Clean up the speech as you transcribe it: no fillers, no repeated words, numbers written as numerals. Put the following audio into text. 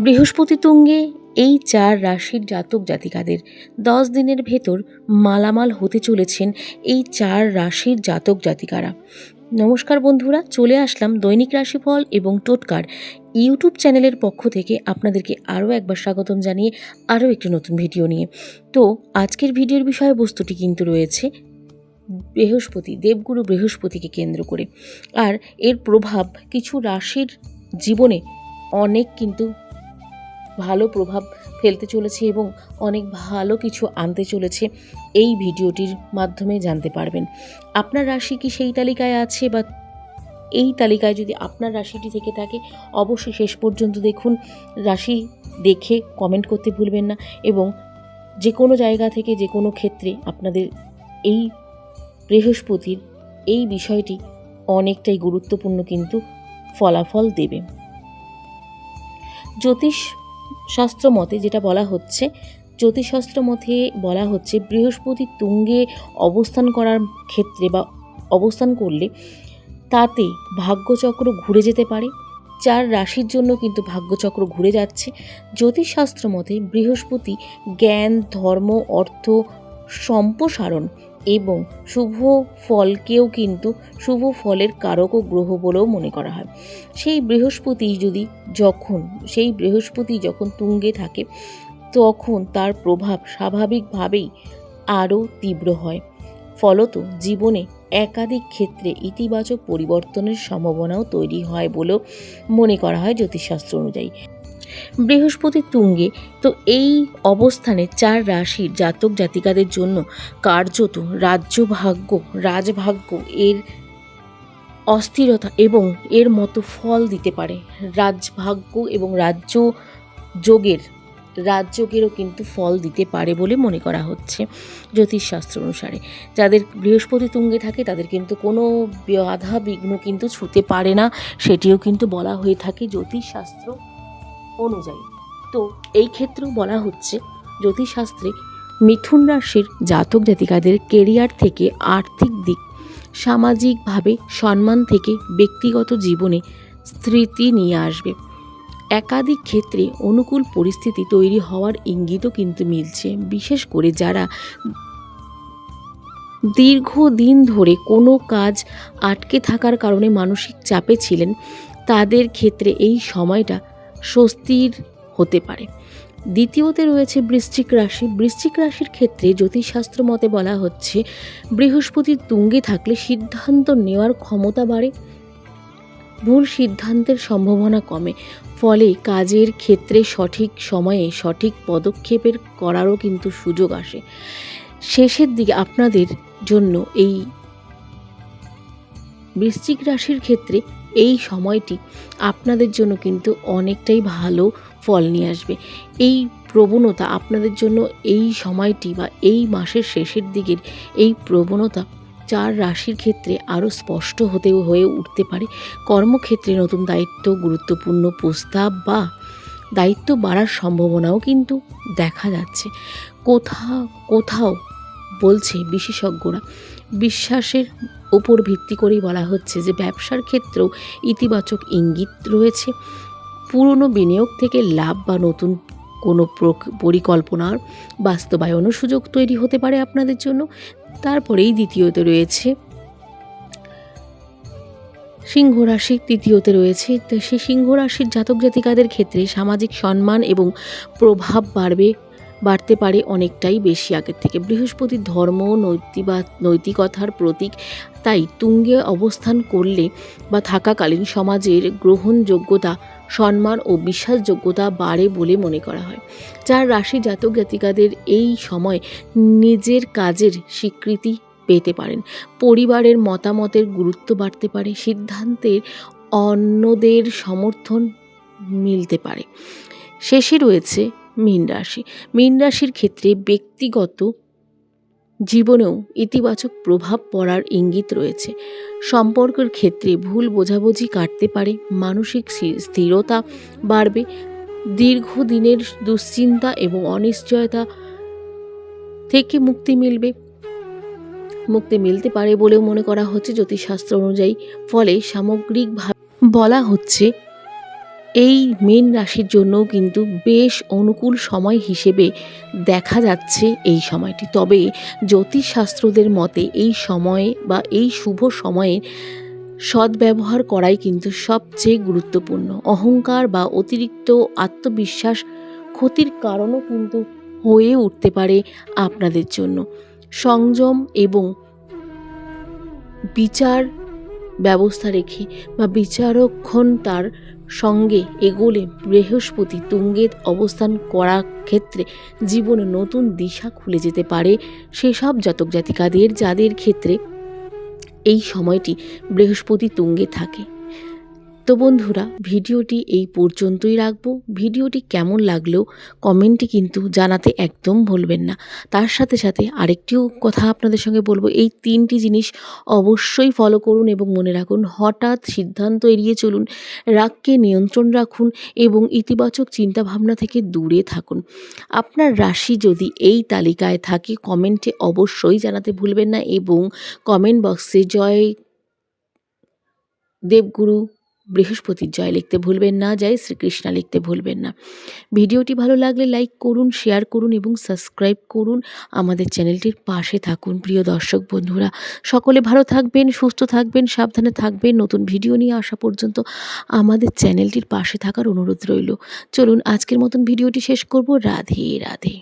বৃহস্পতি তুঙ্গে এই 4 রাশির জাতক জাতিকাদের 10 দিনের ভেতর মালামাল হতে চলেছেন এই 4 রাশির জাতক জাতিকারা। নমস্কার বন্ধুরা, চলে আসলাম দৈনিক রাশিফল এবং টোটকার ইউটিউব চ্যানেলের পক্ষ থেকে আপনাদেরকে আরও একবার স্বাগতম জানিয়ে আরও একটি নতুন ভিডিও নিয়ে। তো আজকের ভিডিওর বিষয়বস্তুটি কিন্তু রয়েছে বৃহস্পতি, দেবগুরু বৃহস্পতিকে কেন্দ্র করে। আর এর প্রভাব কিছু রাশির জীবনে অনেক কিন্তু ভালো প্রভাব ফেলতে চলেছে এবং অনেক ভালো কিছু আনতে চলেছে, এই ভিডিওটির মাধ্যমে জানতে পারবেন। আপনার রাশি কি সেই তালিকায় আছে, বা এই তালিকায় যদি আপনার রাশিটি থেকে থাকে অবশ্যই শেষ পর্যন্ত দেখুন। রাশি দেখে কমেন্ট করতে ভুলবেন না, এবং যে কোনো জায়গা থেকে যে কোনো ক্ষেত্রে আপনাদের এই বৃহস্পতির এই বিষয়টি অনেকটাই গুরুত্বপূর্ণ কিন্তু ফলাফল দেবে। জ্যোতিষশাস্ত্র মতে যেটা বলা হচ্ছে, জ্যোতিষশাস্ত্র মতে বলা হচ্ছে বৃহস্পতি তুঙ্গে অবস্থান করার ক্ষেত্রে বা অবস্থান করলে তাতে ভাগ্যচক্র ঘুরে যেতে পারে। 4 রাশির জন্য কিন্তু ভাগ্যচক্র ঘুরে যাচ্ছে। জ্যোতিষশাস্ত্র মতে বৃহস্পতি জ্ঞান, ধর্ম, অর্থ সম্প্রসারণ এবং শুভ ফলকেও কিন্তু শুভ ফলের কারক গ্রহ বলেও মনে করা হয়। সেই বৃহস্পতি যখন তুঙ্গে থাকে তখন তার প্রভাব স্বাভাবিকভাবেই আরও তীব্র হয়। ফলত জীবনে একাধিক ক্ষেত্রে ইতিবাচক পরিবর্তনের সম্ভাবনাও তৈরি হয় বলেও মনে করা হয় জ্যোতিষশাস্ত্র অনুযায়ী। বৃহস্পতি তুঙ্গে তো এই অবস্থানে 4 রাশির জাতক জাতিকাদের জন্য কার্যত রাজভাগ্য এর অস্থিরতা এবং এর মতো ফল দিতে পারে। রাজভাগ্য এবং রাজযোগেরও কিন্তু ফল দিতে পারে বলে মনে করা হচ্ছে জ্যোতিষশাস্ত্র অনুসারে। যাদের বৃহস্পতি তুঙ্গে থাকে তাদের কিন্তু কোনো বাধা বিঘ্ন কিন্তু ছুঁতে পারে না, সেটিও কিন্তু বলা হয়ে থাকে জ্যোতিষশাস্ত্র অনুযায়ী। তো এই ক্ষেত্রেও বলা হচ্ছে জ্যোতিষশাস্ত্রে মিথুন রাশির জাতক জাতিকাদের কেরিয়ার থেকে আর্থিক দিক, সামাজিকভাবে সম্মান থেকে ব্যক্তিগত জীবনে স্মৃতি নিয়ে আসবে। একাধিক ক্ষেত্রে অনুকূল পরিস্থিতি তৈরি হওয়ার ইঙ্গিতও কিন্তু মিলছে। বিশেষ করে যারা দীর্ঘদিন ধরে কোনো কাজ আটকে থাকার কারণে মানসিক চাপে ছিলেন, তাদের ক্ষেত্রে এই সময়টা স্বস্তির হতে পারে। দ্বিতীয়তে রয়েছে বৃশ্চিক রাশি। বৃশ্চিক রাশির ক্ষেত্রে জ্যোতিষশাস্ত্র মতে বলা হচ্ছে বৃহস্পতি তুঙ্গে থাকলে সিদ্ধান্ত নেওয়ার ক্ষমতা বাড়ে, ভুল সিদ্ধান্তের সম্ভাবনা কমে। ফলে কাজের ক্ষেত্রে সঠিক সময়ে সঠিক পদক্ষেপের করারও কিন্তু সুযোগ আসে। শেষের দিকে আপনাদের জন্য এই বৃশ্চিক রাশির ক্ষেত্রে এই সময়টি আপনাদের জন্য কিন্তু অনেকটাই ভালো ফল নিয়ে আসবে। এই প্রবণতা আপনাদের জন্য এই সময়টি বা এই মাসের শেষের দিকের এই প্রবণতা 4 রাশির ক্ষেত্রে আরও স্পষ্ট হয়ে উঠতে পারে। কর্মক্ষেত্রে নতুন দায়িত্ব, গুরুত্বপূর্ণ প্রস্তাব বা দায়িত্ব বাড়ার সম্ভাবনাও কিন্তু দেখা যাচ্ছে। কোথাও বলছে বিশেষজ্ঞরা, বিশ্বাসের ওপর ভিত্তি করেই বলা হচ্ছে যে ব্যবসার ক্ষেত্রেও ইতিবাচক ইঙ্গিত রয়েছে। পুরনো বিনিয়োগ থেকে লাভ বা নতুন কোনো পরিকল্পনার বাস্তবায়নও সুযোগ তৈরি হতে পারে আপনাদের জন্য। তারপরেই দ্বিতীয়তে রয়েছে সিংহ রাশি, তৃতীয়তে রয়েছে। তো সেই সিংহ রাশির জাতক জাতিকাদের ক্ষেত্রে সামাজিক সম্মান এবং প্রভাব বাড়তে পারে অনেকটাই বেশি আগের থেকে। বৃহস্পতি ধর্ম, নৈতিকতার প্রতীক, তাই তুঙ্গে অবস্থান করলে বা থাকাকালীন সমাজের গ্রহণযোগ্যতা, সম্মান ও বিশ্বাসযোগ্যতা বাড়ে বলে মনে করা হয়। 4 রাশি জাতক জাতিকাদের এই সময় নিজের কাজের স্বীকৃতি পেতে পারেন, পরিবারের মতামতের গুরুত্ব বাড়তে পারে, সিদ্ধান্তের অন্যদের সমর্থন মিলতে পারে। শেষে রয়েছে মীন রাশি। মীন রাশির ক্ষেত্রে ব্যক্তিগত জীবনেও ইতিবাচক প্রভাব পড়ার ইঙ্গিত রয়েছে। সম্পর্কের ক্ষেত্রে ভুল বোঝাবুঝি কাটতে পারে, মানসিক স্থিরতা বাড়বে, দীর্ঘদিনের দুশ্চিন্তা এবং অনিশ্চয়তা থেকে মুক্তি মিলতে পারে বলেও মনে করা হচ্ছে জ্যোতিষশাস্ত্র অনুযায়ী। ফলে সামগ্রিকভাবে বলা হচ্ছে এই মীন রাশির জন্যও কিন্তু বেশ অনুকূল সময় হিসেবে দেখা যাচ্ছে এই সময়টি। তবে জ্যোতিষশাস্ত্রদের মতে এই সময়ে বা এই শুভ সময়ে সদ্ব্যবহার করাই কিন্তু সবচেয়ে গুরুত্বপূর্ণ। অহংকার বা অতিরিক্ত আত্মবিশ্বাস ক্ষতির কারণও কিন্তু হয়ে উঠতে পারে আপনাদের জন্য। সংযম এবং বিচার ব্যবস্থা রেখে বা বিচারক্ষণতার সঙ্গে এগোলে বৃহস্পতি তুঙ্গে অবস্থান করার ক্ষেত্রে জীবনে নতুন দিশা খুলে যেতে পারে সেসব জাতক জাতিকাদের যাদের ক্ষেত্রে এই সময়টি বৃহস্পতি তুঙ্গে থাকে। তো বন্ধুরা, ভিডিওটি এই পর্যন্তই রাখবো। ভিডিওটি কেমন লাগলো কমেন্টে কিন্তু জানাতে একদম ভুলবেন না। তার সাথে সাথে আরেকটিও কথা আপনাদের সঙ্গে বলবো, এই 3টি জিনিস অবশ্যই ফলো করুন এবং মনে রাখুন, হঠাৎ সিদ্ধান্ত এড়িয়ে চলুন, রাগকে নিয়ন্ত্রণ রাখুন এবং ইতিবাচক চিন্তাভাবনা থেকে দূরে থাকুন। আপনার রাশি যদি এই তালিকায় থাকে কমেন্টে অবশ্যই জানাতে ভুলবেন না এবং কমেন্ট বক্সে জয় দেবগুরু বৃহস্পতির জয় লিখতে ভুলবেন না, জয় শ্রীকৃষ্ণ লিখতে ভুলবেন না। ভিডিওটি ভালো লাগলে লাইক করুন, শেয়ার করুন এবং সাবস্ক্রাইব করুন। আমাদের চ্যানেলটির পাশে থাকুন। প্রিয় দর্শক বন্ধুরা, সকলে ভালো থাকবেন, সুস্থ থাকবেন, সাবধানে থাকবেন। নতুন ভিডিও নিয়ে আসা পর্যন্ত আমাদের চ্যানেলটির পাশে থাকার অনুরোধ রইল। চলুন আজকের মতন ভিডিওটি শেষ করব। রাধে রাধে।